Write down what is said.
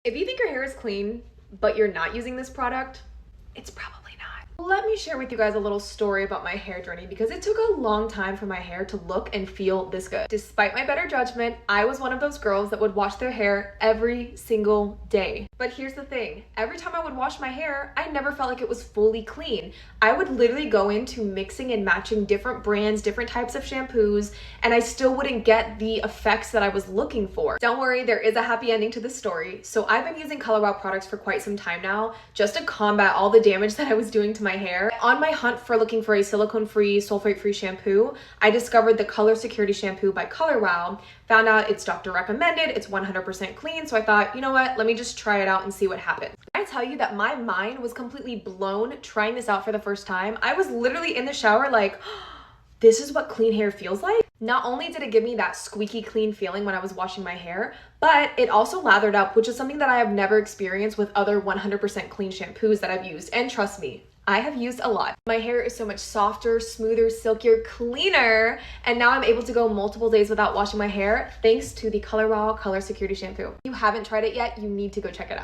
If you think your hair is clean, but you're not using this product, it's probably not. Let me share with you guys a little story about my hair journey because it took a long time for my hair to look and feel this good. Despite my better judgment, I was one of those girls that would wash their hair every single day. But here's the thing, every time I would wash my hair, I never felt like it was fully clean. I would literally go into mixing and matching different brands, different types of shampoos, and I still wouldn't get the effects that I was looking for. Don't worry, there is a happy ending to this story. So I've been using Color Wow products for quite some time now, just to combat all the damage that I was doing to my hair. On my hunt for looking for a silicone-free, sulfate-free shampoo, I discovered the Color Security Shampoo by Color Wow, found out it's doctor recommended, it's 100% clean, so I thought, you know what, let me just try it out and see what happens. I tell you that my mind was completely blown trying this out for the first time. I was literally in the shower like, this is what clean hair feels like? Not only did it give me that squeaky clean feeling when I was washing my hair, but it also lathered up, which is something that I have never experienced with other 100% clean shampoos that I've used. And trust me, I have used a lot. My hair is so much softer, smoother, silkier, cleaner, and now I'm able to go multiple days without washing my hair thanks to the Color Wow Color Security Shampoo. If you haven't tried it yet, you need to go check it out.